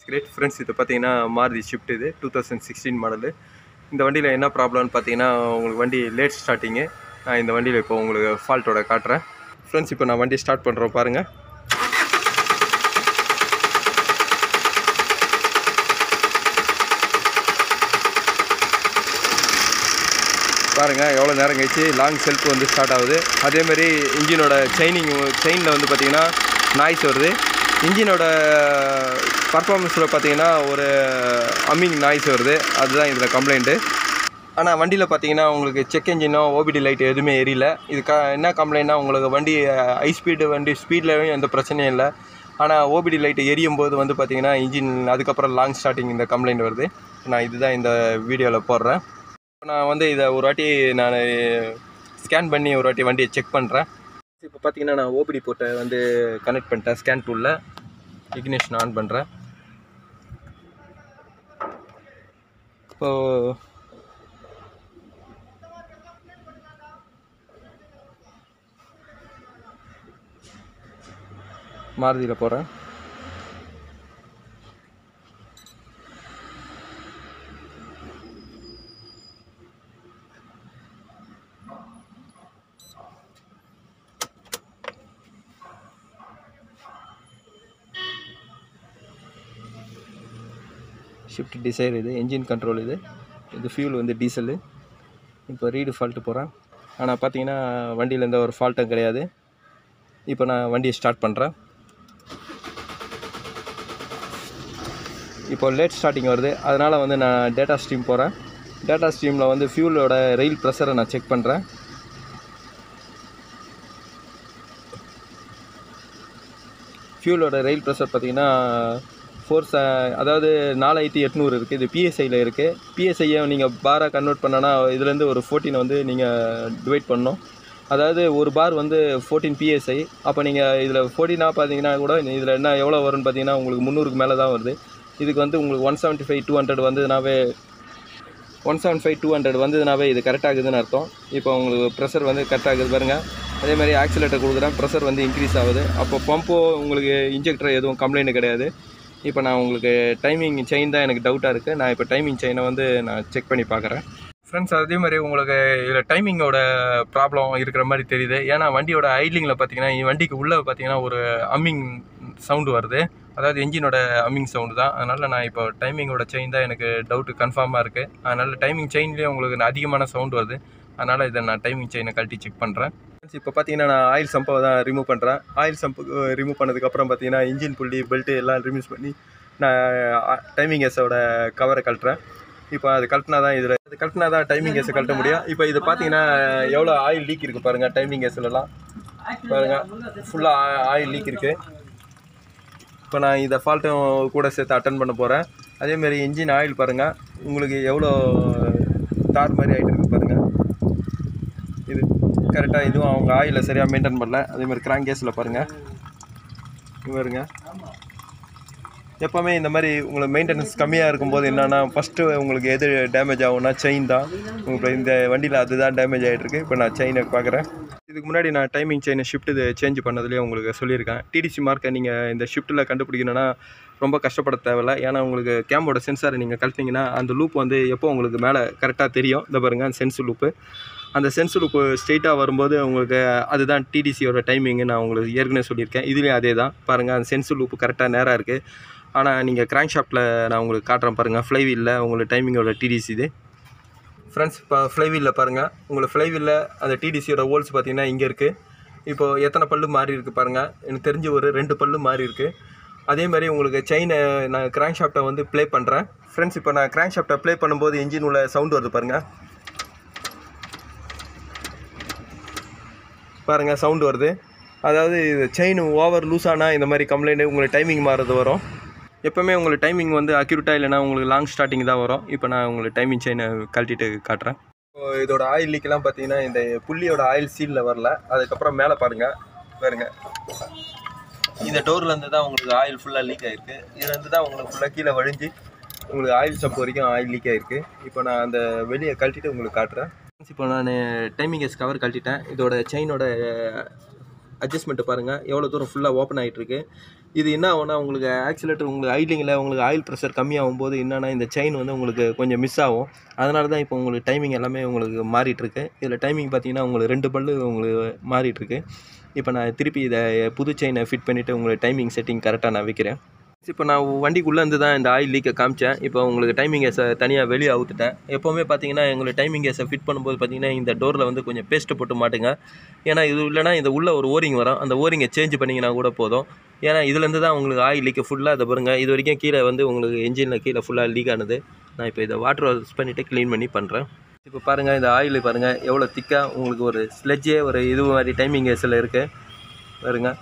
Great friends, இது பார்த்தீங்கன்னா Maruti shift. இது 2016 மாடலு. இந்த வண்டியில் என்ன ப்ராப்ளம்னு பார்த்தீங்கன்னா, உங்களுக்கு வண்டி லேட் ஸ்டார்டிங்கு. நான் இந்த வண்டியில் இப்போ உங்களுக்கு ஃபால்ட்டோட காட்டுறேன். ஃப்ரெண்ட்ஸ், இப்போ நான் வண்டி ஸ்டார்ட் பண்ணுறோம் பாருங்கள். பாருங்கள் எவ்வளோ நேரம் கழிச்சு லாங் செல்ஃப் வந்து ஸ்டார்ட் ஆகுது. அதேமாதிரி இன்ஜினோட செயினில் வந்து பார்த்திங்கன்னா நாய்ஸ் வருது. இன்ஜினோட பர்ஃபார்மன்ஸில் பார்த்தீங்கன்னா ஒரு அம்மிங் நாய்ஸ் வருது. அதுதான் இதில் கம்ப்ளைண்ட்டு. ஆனால் வண்டியில் பார்த்தீங்கன்னா உங்களுக்கு செக் என்ஜினோ ஓபிடி லைட் எதுவுமே எரியல. என்ன கம்ப்ளைண்ட்னா, உங்களுக்கு வண்டி ஹை ஸ்பீடு வண்டி ஸ்பீட்லேயும் எந்த பிரச்சனையும் இல்லை. ஆனால் ஓபிடி லைட்டு எரியும் போது வந்து பார்த்திங்கன்னா இன்ஜின் அதுக்கப்புறம் லாங் ஸ்டார்டிங் இந்த கம்ப்ளைண்ட் வருது. நான் இதுதான் இந்த வீடியோவில் போடுறேன். நான் வந்து இதை ஒரு வாட்டி நான் ஸ்கேன் பண்ணி ஒரு வாட்டி வண்டியை செக் பண்ணுறேன். இப்போ பார்த்தீங்கன்னா நான் ஓபிடி போர்ட்டை வந்து கனெக்ட் பண்ணிட்டேன். ஸ்கேன் டூலில் இக்னிஷன் ஆன் பண்ணுறேன். இப்போது மாருதியில் போகிறேன். ஷிஃப்ட் டிசைர் இது, என்ஜின் கண்ட்ரோல் இது ஃபியூல் வந்து டீசலு. இப்போ ரீடு ஃபால்ட்டு போகிறேன். ஆனால் பார்த்தீங்கன்னா வண்டியில் எந்த ஒரு ஃபால்ட்டும் கிடையாது. இப்போ நான் வண்டியை ஸ்டார்ட் பண்ணுறேன். இப்போ லேட் ஸ்டார்டிங் வருது. அதனால் வந்து நான் டேட்டா ஸ்ட்ரீம் போகிறேன். டேட்டா ஸ்ட்ரீமில் வந்து ஃபியூலோட ரெயில் ப்ரெஷரை நான் செக் பண்ணுறேன். ஃபியூலோட ரெயில் ப்ரெஷர் பார்த்தீங்கன்னா அதாவது 4800 இருக்குது. இது பிஎஸ்ஐயில் இருக்குது. பிஎஸ்ஐயை நீங்கள் பாராக கன்வெர்ட் பண்ணனா இதுலேருந்து ஒரு 14 வந்து நீங்கள் டிவைட் பண்ணணும். அதாவது ஒரு பார் வந்து 14 பிஎஸ்ஐ. அப்போ நீங்கள் இதில் 14 பார்த்தீங்கன்னா கூட இதில் என்ன எவ்வளோ வரும்னு பார்த்தீங்கன்னா உங்களுக்கு 300க்கு மேலே தான் வருது. இதுக்கு வந்து உங்களுக்கு 175-200 வந்ததுனாவே 175-200 வந்ததுனாவே இது கரெக்டாகுதுன்னு அர்த்தம். இப்போ உங்களுக்கு ப்ரெஷர் வந்து கரெக்டாகுது பாருங்கள். அதே மாதிரி ஆக்சிலேட்டர் கொடுக்குறேன், ப்ரெஷர் வந்து இன்க்ரீஸ் ஆகுது. அப்போ பம்போ உங்களுக்கு இன்ஜெக்டர் எதுவும் கம்ப்ளைண்ட் கிடையாது. இப்போ நான் உங்களுக்கு டைமிங் செயின் தான் எனக்கு டவுட்டாக இருக்குது. நான் இப்போ டைமிங் செயினை வந்து நான் செக் பண்ணி பார்க்குறேன். ஃப்ரெண்ட்ஸ், அதே மாதிரி உங்களுக்கு இதில் டைமிங்கோட ப்ராப்ளம் இருக்கிற மாதிரி தெரியுது. ஏன்னா வண்டியோட ஐட்லிங்கில் பார்த்தீங்கன்னா வண்டிக்கு உள்ளே பார்த்தீங்கன்னா ஒரு அம்மிங் சவுண்டு வருது. அதாவது என்ஜினோட அம்மிங் சவுண்டு தான். அதனால் நான் இப்போ டைமிங்கோட செயின் தான் எனக்கு டவுட்டு கன்ஃபார்மாக இருக்குது. அதனால் டைமிங் செயின்லேயே உங்களுக்கு அதிகமான சவுண்டு வருது. அதனால் இதை நான் டைமிங் செயினை கழட்டி செக் பண்ணுறேன். இப்போ பார்த்தீங்கன்னா நான் ஆயில் சம்பை தான் ரிமூவ் பண்ணுறேன். ஆயில் சம்பு ரிமூவ் பண்ணதுக்கப்புறம் பார்த்தீங்கன்னா இன்ஜின் புள்ளி பெல்ட்டு எல்லாம் ரிமூவ் பண்ணி நான் டைமிங் கேஸோட கவரை கழட்டுறேன். இப்போ அது கழட்டினா தான் டைமிங் கேஸை கழட்ட முடியும். இப்போ இது பார்த்தீங்கன்னா எவ்வளோ ஆயில் லீக் இருக்குது பாருங்கள். டைமிங் கேஸ்லலாம் பாருங்கள் ஃபுல்லாக ஆயில் லீக் இருக்குது. இப்போ நான் இதை ஃபால்ட்டும் கூட சேர்த்து அட்டன் பண்ண போகிறேன். அதேமாரி இன்ஜின் ஆயில் பாருங்கள் உங்களுக்கு எவ்வளோ தார் மாதிரி ஆகிட்டு இருக்குது பாருங்கள். இது கரெக்டாக இதுவும் அவங்க ஆயிலை சரியாக மெயின்டைன் பண்ணல. அதேமாதிரி கிராங்க் கேஸில் பாருங்கள் பாருங்க. எப்போவுமே இந்த மாதிரி உங்களுக்கு மெயின்டெனன்ஸ் கம்மியாக இருக்கும்போது என்னென்னா ஃபஸ்ட்டு உங்களுக்கு எது டேமேஜ் ஆகும்னா செயின் தான். உங்களுக்கு இந்த வண்டியில் அதுதான் டேமேஜ் ஆகிட்டுருக்கு. இப்போ நான் செயினை பார்க்குறேன். இதுக்கு முன்னாடி நான் டைமிங் செயினை ஷிஃப்ட் இது சேஞ்ச் பண்ணதுலேயே உங்களுக்கு சொல்லியிருக்கேன். டிடிசி மார்க்கை நீங்கள் இந்த ஷிஃப்ட்டில் கண்டுபிடிக்கணுன்னா ரொம்ப கஷ்டப்பட தேவையில்லை. ஏன்னா உங்களுக்கு கேம்போட சென்சாரை நீங்கள் கழட்டினீங்கன்னா அந்த லூப் வந்து எப்போ உங்களுக்கு மேலே கரெக்டாக தெரியும். இந்த பாருங்கள் அந்த சென்ஸ் லூப்பு. அந்த சென்ஸ் லூப்பு ஸ்ட்ரெயிட்டாக வரும்போது உங்களுக்கு அதுதான் டிடிசியோட டைமிங்கு. நான் உங்களுக்கு ஏற்கனவே சொல்லியிருக்கேன். இதுலேயும் அதே தான் பாருங்கள். அந்த சென்ஸ் லூப்பு கரெக்டாக நேராக இருக்குது. ஆனால் நீங்கள் கிராங்க் ஷாஃப்ட்டில் நான் உங்களுக்கு காட்டுறேன் பாருங்கள். ஃப்ளைவீலில் உங்களுக்கு டைமிங்கோட டிடிசி இது. ஃப்ரெண்ட்ஸ், இப்போ ஃப்ளைவீலில் பாருங்கள். உங்களுக்கு ஃப்ளைவீலில் அந்த டிடிசியோட ஹோல்ஸ் பார்த்தீங்கன்னா இங்கே இருக்குது. இப்போது எத்தனை பல்லு மாறி இருக்குது பாருங்கள். எனக்கு தெரிஞ்சு ஒரு 2 பல்லு மாறி இருக்குது. அதே மாதிரி உங்களுக்கு செயினை நான் கிராங்க் ஷாஃப்ட்டை வந்து ப்ளே பண்ணுறேன். ஃப்ரெண்ட்ஸ், இப்போ நான் கிராங்க் ஷாஃப்ட்டை ப்ளே பண்ணும்போது இன்ஜின் உள்ள சவுண்டு வருது பாருங்கள். பாருங்கள் சவுண்டு வருது. அதாவது இது செயின் ஓவர் லூஸ் ஆனால் இந்த மாதிரி கம்ப்ளைண்ட் உங்களுக்கு டைமிங் மாறுறது வரும். எப்போவுமே உங்களுக்கு டைமிங் வந்து அக்யூரேட்டாக இல்லைனா உங்களுக்கு லாங் ஸ்டார்டிங் தான் வரும். இப்போ நான் உங்களுக்கு டைமிங் செயினை கழட்டிட்டு காட்டுறேன். இப்போ இதோட ஆயில் லீக்கெல்லாம் பார்த்தீங்கன்னா இந்த புள்ளியோட ஆயில் சீலில் வரல. அதுக்கப்புறம் மேலே பாருங்கள் இந்த டோர்லேருந்து தான் உங்களுக்கு ஆயில் ஃபுல்லாக லீக் ஆகிருக்கு. இதுலேருந்து தான் உங்களுக்கு ஃபுல்லாக கீழே வழிஞ்சு உங்களுக்கு ஆயில் சப் வரைக்கும் ஆயில் லீக் ஆகிருக்கு. இப்போ நான் அந்த வெளியே கழட்டிட்டு உங்களுக்கு காட்டுறேன். இப்போ நான் டைமிங் கேஸ் கவர் கழட்டிட்டேன். இதோட செயினோட அட்ஜஸ்ட்மெண்ட்டு பாருங்கள் எவ்வளோ தூரம் ஃபுல்லாக ஓப்பன் ஆகிட்டுருக்கு. இது என்ன ஆகும்னா உங்களுக்கு ஆக்சிலேட்டர் உங்களுக்கு ஐட்லிங்கில் உங்களுக்கு ஆயில் ப்ரெஷர் கம்மியாகும்போது என்னென்னா இந்த செயின் வந்து உங்களுக்கு கொஞ்சம் மிஸ் ஆகும். அதனால தான் இப்போ உங்களுக்கு டைமிங் எல்லாமே உங்களுக்கு மாறிட்டுருக்கு. இதில் டைமிங் பார்த்தீங்கன்னா உங்களுக்கு 2 பல்லு உங்களுக்கு மாறிட்டுருக்கு. இப்போ நான் திருப்பி இதை புது செயினை ஃபிட் பண்ணிவிட்டு உங்களுக்கு டைமிங் செட்டிங் கரெக்டாக நான் வைக்கிறேன். இப்போ நான் வண்டிக்குள்ளேருந்து தான் இந்த ஆயில் லீக்கை காமிச்சேன். இப்போ உங்களுக்கு டைமிங் கேஸை தனியாக வெளியே அவுத்துட்டேன். எப்போவுமே பார்த்தீங்கன்னா எங்களுக்கு டைமிங் கேஸை ஃபிட் பண்ணும்போது பார்த்தீங்கன்னா இந்த டோரில் வந்து கொஞ்சம் பேஸ்ட்டு போட்டு மாட்டுங்க. ஏன்னா இது இல்லைனா இந்த உள்ள ஒரு ஓரிங் வரும். அந்த ஓரிங்கை சேஞ்ச் பண்ணிங்கன்னா கூட போதும். ஏன்னா இதுலேருந்து தான் உங்களுக்கு ஆயில் லீக்கு ஃபுல்லாக அதை பாருங்கள். இது வரைக்கும் கீழே வந்து உங்களுக்கு என்ஜினில் கீழே ஃபுல்லாக லீக் ஆனது. நான் இப்போ இதை வாட்டர் வாஷ் பண்ணிவிட்டு க்ளீன் பண்ணி பண்ணுறேன். இப்போ பாருங்கள் இந்த ஆயில் பாருங்கள் எவ்வளோ திக்காக உங்களுக்கு ஒரு ஸ்லெட்ஜே ஒரு இது மாதிரி டைமிங் கேஸில் இருக்குது பாருங்கள்.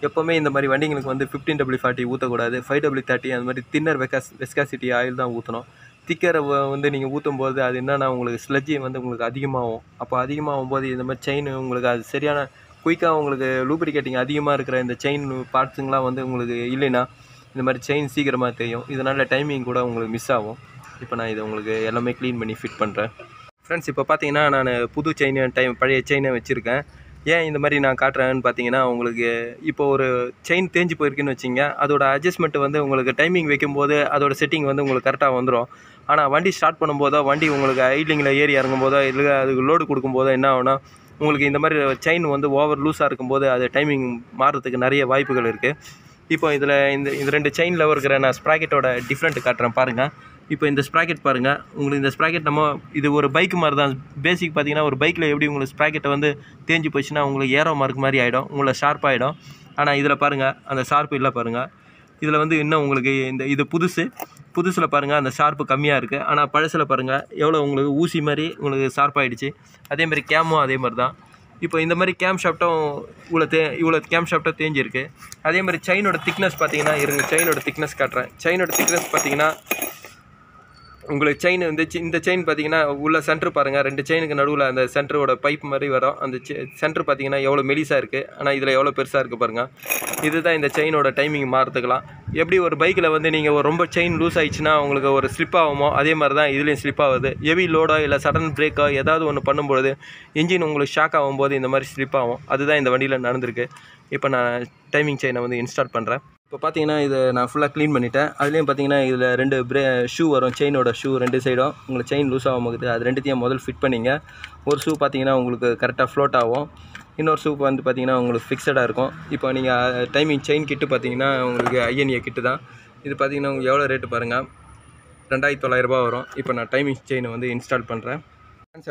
எப்போவுமே இந்த மாதிரி வண்டிங்களுக்கு வந்து 15W40 ஊற்றக்கூடாது. 5W30 அந்த மாதிரி தின்னர் வெஸ்காசிட்டி ஆயில் தான் ஊற்றணும். திக்கரை வந்து நீங்கள் ஊற்றும் போது அது என்னென்னா உங்களுக்கு ஸ்லெட்ஜி வந்து உங்களுக்கு அதிகமாகும். அப்போ அதிகமாகும் போது இந்த மாதிரி செயின் உங்களுக்கு அது சரியான குயிக்காக உங்களுக்கு லூப்ரிகேட்டிங் அதிகமாக இருக்கிற இந்த செயின் பார்ட்ஸுங்களாம் வந்து உங்களுக்கு இல்லைன்னா இந்த மாதிரி செயின் சீக்கிரமாக தெரியும். இதனால் டைமிங் கூட உங்களுக்கு மிஸ் ஆகும். இப்போ நான் இதை உங்களுக்கு எல்லாமே க்ளீன் பண்ணி ஃபிட் பண்ணுறேன். ஃப்ரெண்ட்ஸ் இப்போ பார்த்தீங்கன்னா நான் புது செயின் பழைய செயினை வச்சுருக்கேன். ஏன் இந்த மாதிரி நான் காட்டுறேன்னு பார்த்தீங்கன்னா உங்களுக்கு இப்போ ஒரு செயின் தேஞ்சு போயிருக்குன்னு வச்சிங்க, அதோட அட்ஜஸ்ட்மெண்ட் வந்து உங்களுக்கு டைமிங் வைக்கும்போது அதோட செட்டிங் வந்து உங்களுக்கு கரெக்டாக வந்துடும். ஆனால் வண்டி ஸ்டார்ட் பண்ணும்போதோ வண்டி உங்களுக்கு ஐட்லிங்கில் ஏறி இறங்கும்போதோ இல்லை அதுக்கு லோடு கொடுக்கும்போதோ என்ன ஆகுனா உங்களுக்கு இந்த மாதிரி செயின் வந்து ஓவர் லூஸாக இருக்கும்போது அது டைமிங் மாறுறதுக்கு நிறைய வாய்ப்புகள் இருக்குது. இப்போ இதில் இந்த 2 செயினில் இருக்கிற நான் ஸ்ப்ராக்கெட்டோட டிஃப்ரெண்ட் காட்டுறேன் பாருங்கள். இப்போ இந்த ஸ்ப்ராக்கெட் பாருங்கள். உங்களுக்கு இந்த ஸ்ப்ராக்கெட் இது ஒரு பைக் மாதிரி தான். பேசிக் பார்த்தீங்கன்னா ஒரு பைக்கில் எப்படி உங்களுக்கு ஸ்ப்ராக்கெட்டை வந்து தேஞ்சு போச்சுன்னா உங்களுக்கு ஏரோ மார்க் மாதிரி ஆகிடும், உங்களை ஷார்ப்பாகிடும். ஆனால் இதில் பாருங்கள் அந்த ஷார்ப்பு இல்லை பாருங்கள். இதில் வந்து இன்னும் உங்களுக்கு இது புதுசில் பாருங்கள் அந்த ஷார்ப்பு கம்மியாக இருக்குது. ஆனால் பழசில் பாருங்கள் எவ்வளோ உங்களுக்கு ஊசி மாதிரி உங்களுக்கு ஷார்ப்பாகிடுச்சு. அதேமாதிரி கேமும் அதே மாதிரி தான். இப்போ இந்த மாதிரி கேம் ஷாஃப்ட்டும் இவ்வளோ கேம் ஷாஃப்ட்டும் தேஞ்சிருக்கு. அதே மாதிரி செயினோட திக்னஸ் பார்த்தீங்கன்னா செயினோட திக்னஸ் காட்டுறேன். செயினோட திக்னஸ் பார்த்தீங்கன்னா உங்களுக்கு செயின் வந்து இந்த செயின் பார்த்தீங்கன்னா உள்ள சென்ட்ரு பாருங்கள். 2 செயினுக்கு நடுவில் அந்த சென்டரோட பைப் மாதிரி வரும். அந்த சென்ட்ரு பார்த்தீங்கன்னா எவ்வளோ மெலிசாக இருக்குது. ஆனால் இதில் எவ்வளோ பெருசாக இருக்குது பாருங்கள். இதுதான் இந்த செயினோட டைமிங் மாறத்துக்கலாம். எப்படி ஒரு பைக்கில் வந்து நீங்கள் ரொம்ப செயின் லூஸ் ஆகிடுச்சுன்னா உங்களுக்கு ஒரு ஸ்லிப் ஆகுமோ அதே மாதிரி தான் இதுலேயும் ஸ்லிப் ஆகுது. ஹெவி லோடோ இல்லை சடன் பிரேக்கோ ஏதாவது ஒன்று பண்ணும்போது இன்ஜின் உங்களுக்கு ஷாக் ஆகும்போது இந்த மாதிரி ஸ்லிப் ஆகும். அதுதான் இந்த வண்டியில் நடந்திருக்கு. இப்போ நான் டைமிங் செயினை வந்து இன்ஸ்டால் பண்ணுறேன். இப்போ பார்த்தீங்கன்னா இதை நான் ஃபுல்லாக க்ளீன் பண்ணிவிட்டேன். அதுலேயும் பார்த்தீங்கன்னா இதில் 2 ஷூ வரும். செயினோட ஷூ 2 சைடும் உங்களுக்கு செயின் லூஸ் ஆகும்போது அது 2த்தையும் முதல் ஃபிட் பண்ணிங்க. ஒரு ஷூ பார்த்தீங்கன்னா உங்களுக்கு கரெக்டாக ஃப்ளோட் ஆகும். இன்னொரு ஷூ வந்து பார்த்தீங்கன்னா உங்களுக்கு ஃபிக்ஸடாக இருக்கும். இப்போ நீங்கள் டைமிங் செயின் கிட்டு பார்த்தீங்கன்னா உங்களுக்கு INA கிட்டு தான். இது பார்த்தீங்கன்னா உங்களுக்கு எவ்வளோ ரேட்டு பாருங்கள், 2900 வரும். இப்போ நான் டைமிங் செயினை வந்து இன்ஸ்டால் பண்ணுறேன்.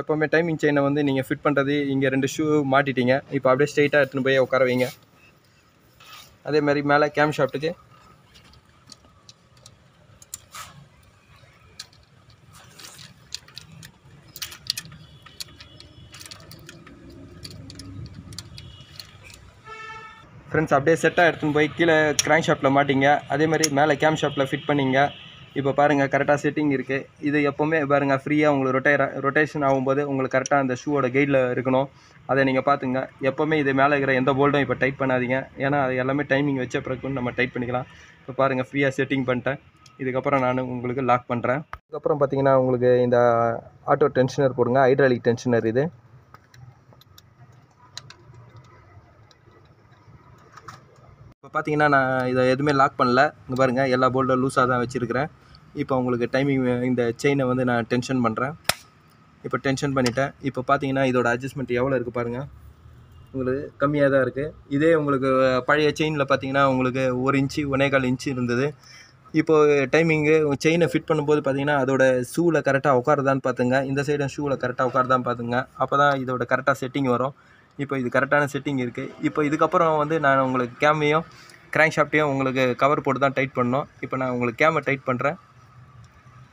எப்போவுமே டைமிங் செயினை வந்து நீங்கள் ஃபிட் பண்ணுறது இங்கே 2 ஷூ மாட்டிட்டீங்க. இப்போ அப்படியே ஸ்ட்ரெயிட்டாக எடுத்துன்னு போய் உட்கார வைங்க. அதே மாதிரி மேலே கேம் ஷாஃப்ட்டுக்கு ஃப்ரெண்ட்ஸ் அப்படியே செட்டாக எடுத்துன்னு போய் கீழே கிராங்க் ஷாஃப்ட்டில் மாட்டிங்க. அதே மாதிரி மேலே கேம் ஷாஃப்ட்டில் ஃபிட் பண்ணிங்க. இப்போ பாருங்கள் கரெக்டாக செட்டிங் இருக்குது. இது எப்போவுமே பாருங்கள் ஃப்ரீயாக உங்களுக்கு ரொட்டேஷன் ஆகும்போது உங்களுக்கு கரெக்டாக அந்த ஷூவோட கைடில் இருக்கணும். அதை நீங்கள் பார்த்துங்க. எப்போவுமே இது மேலே இருக்கிற எந்த போல்ட்டும் இப்போ டைட் பண்ணாதீங்க. ஏன்னா அது எல்லாமே டைமிங் வச்ச பிறகு நம்ம டைட் பண்ணிக்கலாம். இப்போ பாருங்கள் ஃப்ரீயாக செட்டிங் பண்ணிட்டேன். இதுக்கப்புறம் நான் உங்களுக்கு லாக் பண்ணுறேன். அதுக்கப்புறம் பார்த்தீங்கன்னா உங்களுக்கு இந்த ஆட்டோ டென்ஷனர் போடுங்க. ஹைட்ராலிக் டென்ஷனர் இது. இப்போ பார்த்தீங்கன்னா நான் இதை எதுவுமே லாக் பண்ணல. இங்கே பாருங்கள் எல்லா போல்ட்டும் லூஸாக தான் வச்சுருக்கிறேன். இப்போ உங்களுக்கு டைமிங் இந்த செயினை வந்து நான் டென்ஷன் பண்ணுறேன். இப்போ டென்ஷன் பண்ணிவிட்டேன். இப்போ பார்த்தீங்கன்னா இதோட அட்ஜஸ்ட்மெண்ட் எவ்வளோ இருக்குது பாருங்கள். உங்களுக்கு கம்மியாக தான் இருக்குது. இதே உங்களுக்கு பழைய செயினில் பார்த்தீங்கன்னா உங்களுக்கு 1 இன்ச்சு 1.25 இன்ச்சு இருந்தது. இப்போது டைமிங்கு செயினை ஃபிட் பண்ணும்போது பார்த்தீங்கன்னா அதோட ஷூவில் கரெக்டாக உட்காருதான்னு பார்த்துங்க. இந்த சைடும் ஷூவில் கரெக்டாக உட்காருதான்னு பார்த்துங்க. அப்போ தான் இதோட கரெக்டாக செட்டிங் வரும். இப்போ இது கரெக்டான செட்டிங் இருக்குது. இப்போ இதுக்கப்புறம் வந்து நான் உங்களுக்கு கேமையும் கிராங்க் ஷாஃப்ட்டையும் உங்களுக்கு கவர் போட்டு தான் டைட் பண்ணணும். இப்போ நான் உங்களுக்கு கேமை டைட் பண்ணுறேன்.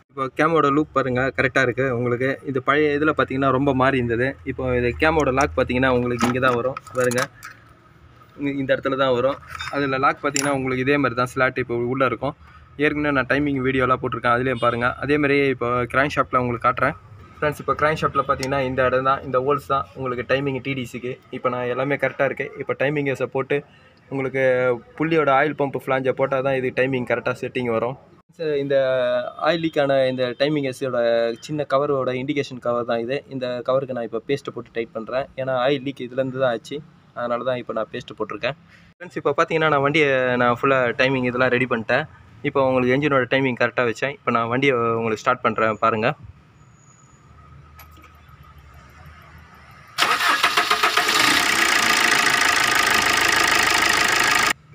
இப்போ கேமோட லூப் பாருங்கள் கரெக்டாக இருக்குது. உங்களுக்கு இது பழைய இதில் பார்த்தீங்கன்னா ரொம்ப மாறி இருந்தது. இப்போ இது கேமோட லாக் பார்த்தீங்கன்னா உங்களுக்கு இங்கே தான் வரும் பாருங்கள். இந்த இடத்துல தான் வரும். அதில் லாக் பார்த்தீங்கன்னா உங்களுக்கு இதே மாதிரி தான் ஸ்லாட் இப்போ உள்ளே இருக்கும். ஏற்கனவே நான் டைமிங் வீடியோலாம் போட்டிருக்கேன், அதுலேயும் பாருங்கள். அதேமாதிரி இப்போ கிராங்க் ஷாஃப்ட்டில் உங்களுக்கு காட்டுறேன். ஃப்ரெண்ட்ஸ் இப்போ கிராங்க் ஷாஃப்ட்டில் பார்த்தீங்கன்னா இந்த இடம் தான், இந்த ஹோல்ஸ் தான் உங்களுக்கு டைமிங் TDCக்கு. இப்போ நான் எல்லாமே கரெக்டாக இருக்குது. இப்போ டைமிங் கேஸை போட்டு உங்களுக்கு புள்ளியோட ஆயில் பம்ப் ஃப்ளாஞ்சை போட்டால் தான் இது டைமிங் கரெக்டாக செட்டிங் வரும். இந்த ஆயில் லீக்கான இந்த டைமிங் கேஸோட சின்ன கவரோட இண்டிகேஷன் கவர் தான் இது. இந்த கவருக்கு நான் இப்போ பேஸ்ட்டை போட்டு டைட் பண்ணுறேன். ஏன்னா ஆயில் லீக் இதுலேருந்து தான் ஆச்சு. அதனால தான் இப்போ நான் பேஸ்ட்டு போட்டிருக்கேன். ஃப்ரெண்ட்ஸ் இப்போ பார்த்தீங்கன்னா நான் வண்டியை நான் ஃபுல்லாக டைமிங் இதெல்லாம் ரெடி பண்ணிட்டேன். இப்போ உங்களுக்கு என்ஜினோட டைமிங் கரெக்டாக வச்சேன். இப்போ நான் வண்டியை உங்களுக்கு ஸ்டார்ட் பண்ணுறேன் பாருங்கள்.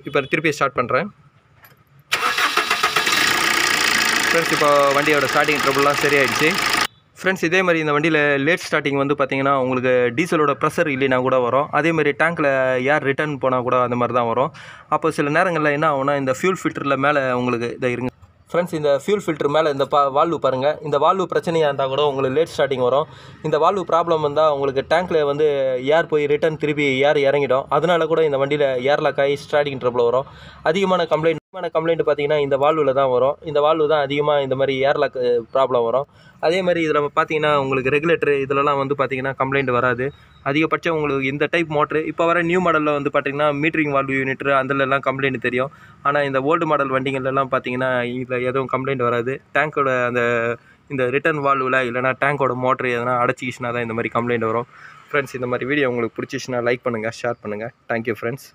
இப்போ திருப்பி ஸ்டார்ட் பண்ணுறேன். ஃப்ரெண்ட்ஸ் இப்போ வண்டியோட ஸ்டார்டிங் ட்ரபுள்லாம் சரியாயிடுச்சு. ஃப்ரெண்ட்ஸ் இதே மாதிரி இந்த வண்டியில் லேட் ஸ்டார்டிங் வந்து பார்த்திங்கன்னா உங்களுக்கு டீசலோட ப்ரெஷர் இல்லைனா கூட வரும். அதேமாதிரி டேங்க்கில் ஏர் ரிட்டர்ன் போனால் கூட அந்த மாதிரி தான் வரும். அப்போ சில நேரங்களில் என்ன ஆகும்னா இந்த ஃபியூல் ஃபில்டரில் மேலே உங்களுக்கு இதை இருங்க ஃப்ரெண்ட்ஸ், இந்த ஃபியூல் ஃபில்டர் மேலே இந்த வால்வு பாருங்கள். இந்த வால்வு பிரச்சனையாக இருந்தால் கூட உங்களுக்கு லேட் ஸ்டார்டிங் வரும். இந்த வால்வு ப்ராப்ளம் வந்தால் உங்களுக்கு டேங்க்கில் வந்து ஏர் போய் ரிட்டர்ன் திருப்பி ஏர் இறங்கிடும். அதனால கூட இந்த வண்டியில் ஏர் லாக் ஆகி ஸ்டார்டிங் ட்ரபிள் வரும். அதிகமான கம்ப்ளைண்ட் பார்த்தீங்கன்னா இந்த வால்வில் தான் வரும். இந்த வால்வு தான் அதிகமாக இந்த மாதிரி ஏர் லாக் ப்ராப்ளம் வரும். அதே மாதிரி இதில் பார்த்தீங்கன்னா உங்களுக்கு ரெகுலேட்டர் இதிலலாம் வந்து பார்த்தீங்கன்னா கம்ப்ளைண்ட் வராது. அதிகபட்சம் உங்களுக்கு இந்த டைப் மோட்ரு இப்போ வர நியூ மாடலில் வந்து பார்த்தீங்கன்னா மீட்டரிங் வால்வு யூனிட்ரு அதிலெல்லாம் கம்ப்ளைண்ட் தெரியும். ஆனால் இந்த ஓல்டு மாடல் வண்டிகள்லாம் பார்த்தீங்கன்னா இதில் எதுவும் கம்ப்ளைண்ட் வராது. டேங்கோட இந்த ரிட்டர்ன் வால்வில் இல்லைனா டேங்கோட மோட்ரு எதனா அடைச்சிக்கிச்சுனா தான் இந்த மாதிரி கம்ப்ளைண்ட் வரும். ஃப்ரெண்ட்ஸ் இந்த மாதிரி வீடியோ உங்களுக்கு பிடிச்சிச்சுன்னா லைக் பண்ணுங்கள், ஷேர் பண்ணுங்கள். Thank you friends.